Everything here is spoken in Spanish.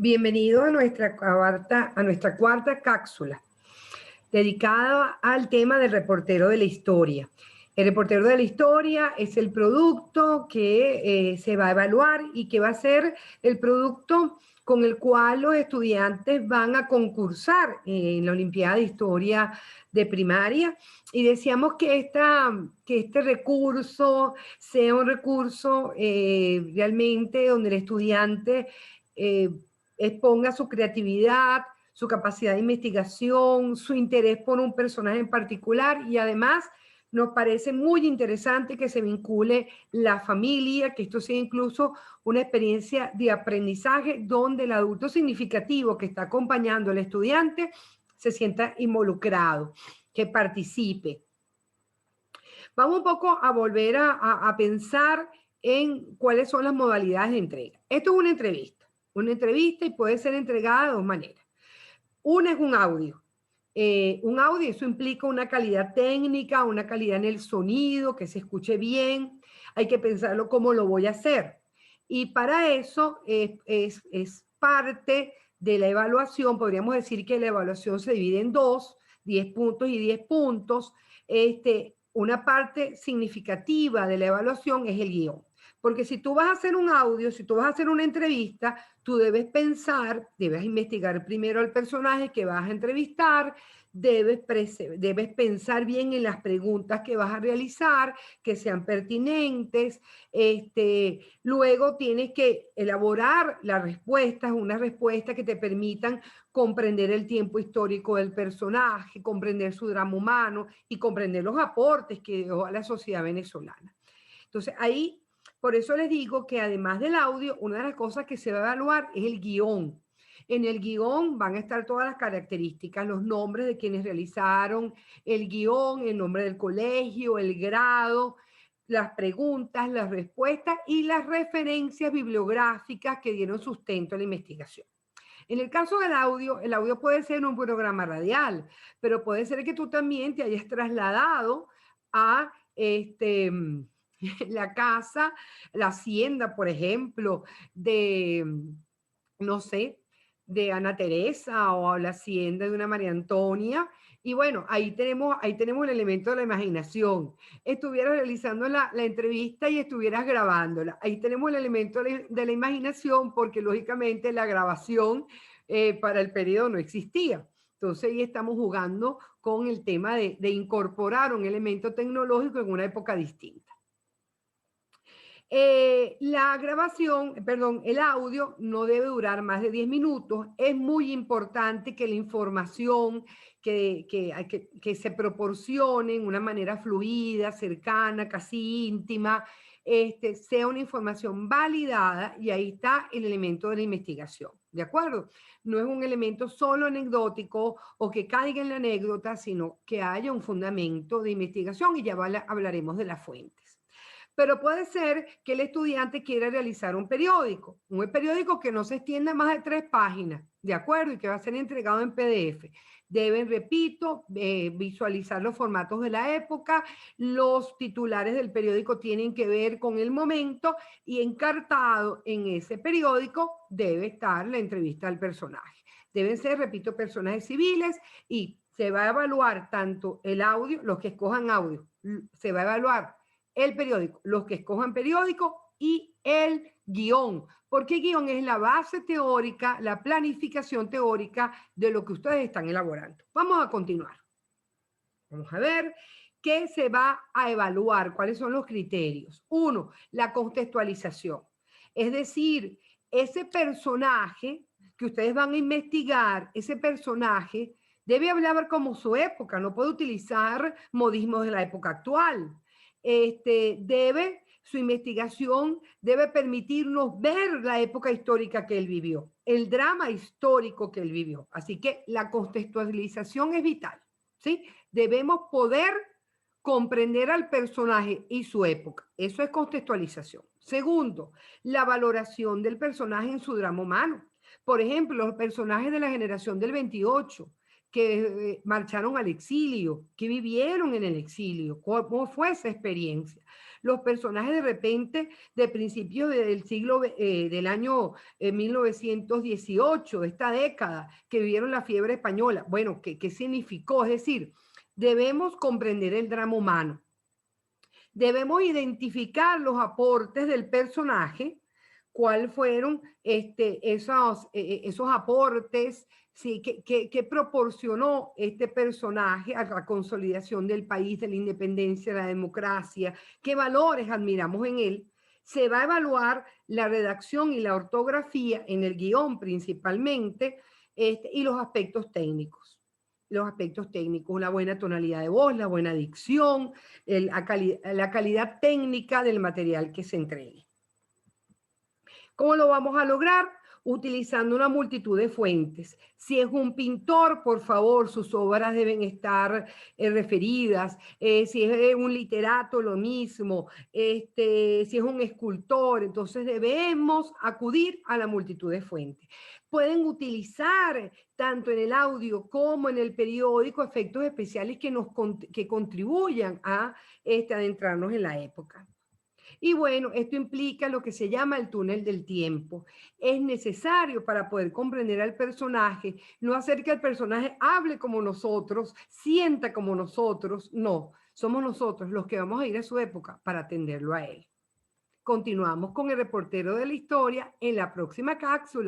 Bienvenido a nuestra cuarta cápsula, dedicada al tema del reportero de la historia. El reportero de la historia es el producto que se va a evaluar y que va a ser el producto con el cual los estudiantes van a concursar en la Olimpiada de Historia de primaria. Y decíamos que este recurso sea un recurso realmente donde el estudiante exponga su creatividad, su capacidad de investigación, su interés por un personaje en particular, y además nos parece muy interesante que se vincule la familia, que esto sea incluso una experiencia de aprendizaje donde el adulto significativo que está acompañando al estudiante se sienta involucrado, que participe. Vamos un poco a volver a pensar en cuáles son las modalidades de entrega. Esto es una entrevista y puede ser entregada de dos maneras. Una es un audio. Eso implica una calidad técnica, una calidad en el sonido, que se escuche bien. Hay que pensarlo cómo lo voy a hacer. Y para eso es parte de la evaluación. Podríamos decir que la evaluación se divide en dos, 10 puntos y 10 puntos. Una parte significativa de la evaluación es el guión. Porque si tú vas a hacer un audio, si tú vas a hacer una entrevista, tú debes pensar, debes investigar primero al personaje que vas a entrevistar, debes pensar bien en las preguntas que vas a realizar, que sean pertinentes. Luego tienes que elaborar las respuestas, unas respuestas que te permitan comprender el tiempo histórico del personaje, comprender su drama humano y comprender los aportes que dio a la sociedad venezolana. Entonces ahí, por eso les digo que además del audio, una de las cosas que se va a evaluar es el guión. En el guión van a estar todas las características, los nombres de quienes realizaron el guión, el nombre del colegio, el grado, las preguntas, las respuestas y las referencias bibliográficas que dieron sustento a la investigación. En el caso del audio, el audio puede ser un programa radial, pero puede ser que tú también te hayas trasladado a la casa, la hacienda, por ejemplo, de, no sé, de Ana Teresa o la hacienda de una María Antonia. Y bueno, ahí tenemos el elemento de la imaginación. Estuvieras realizando la entrevista y estuvieras grabándola. Ahí tenemos el elemento de la imaginación porque lógicamente la grabación para el periodo no existía. Entonces ahí estamos jugando con el tema de incorporar un elemento tecnológico en una época distinta. El audio no debe durar más de 10 minutos. Es muy importante que la información que se proporcione en una manera fluida, cercana, casi íntima, sea una información validada, y ahí está el elemento de la investigación, ¿de acuerdo? No es un elemento solo anecdótico o que caiga en la anécdota, sino que haya un fundamento de investigación, y ya hablaremos de las fuentes. Pero puede ser que el estudiante quiera realizar un periódico que no se extienda más de 3 páginas, ¿de acuerdo? Y que va a ser entregado en PDF. Deben, repito, visualizar los formatos de la época, los titulares del periódico tienen que ver con el momento, y encartado en ese periódico debe estar la entrevista al personaje. Deben ser, repito, personajes civiles, y se va a evaluar tanto el audio, los que escojan audio, se va a evaluar el periódico, los que escojan periódico, y el guión, porque el guión es la base teórica, la planificación teórica de lo que ustedes están elaborando. Vamos a continuar. Vamos a ver qué se va a evaluar, cuáles son los criterios. 1, la contextualización. Es decir, ese personaje que ustedes van a investigar, ese personaje debe hablar como su época, no puede utilizar modismos de la época actual. Su investigación debe permitirnos ver la época histórica que él vivió, el drama histórico que él vivió. Así que la contextualización es vital, ¿sí? Debemos poder comprender al personaje y su época. Eso es contextualización. Segundo, la valoración del personaje en su drama humano. Por ejemplo, los personajes de la generación del 28, que marcharon al exilio, que vivieron en el exilio, cómo fue esa experiencia. los personajes de repente de principios del siglo, del año 1918, de esta década, que vivieron la fiebre española. Bueno, ¿qué significó? Es decir, debemos comprender el drama humano. Debemos identificar los aportes del personaje, cuáles fueron esos aportes, sí, que proporcionó este personaje a la consolidación del país, de la independencia, de la democracia, qué valores admiramos en él. Se va a evaluar la redacción y la ortografía en el guión principalmente, y los aspectos técnicos. Los aspectos técnicos, una buena tonalidad de voz, la buena dicción, la calidad técnica del material que se entregue. ¿Cómo lo vamos a lograr? Utilizando una multitud de fuentes. Si es un pintor, por favor, sus obras deben estar referidas. Si es un literato, lo mismo. Si es un escultor, entonces debemos acudir a la multitud de fuentes. Pueden utilizar tanto en el audio como en el periódico efectos especiales que contribuyan a adentrarnos en la época. Y bueno, esto implica lo que se llama el túnel del tiempo. Es necesario para poder comprender al personaje, no hacer que el personaje hable como nosotros, sienta como nosotros, no. Somos nosotros los que vamos a ir a su época para atenderlo a él. Continuamos con el reportero de la historia en la próxima cápsula.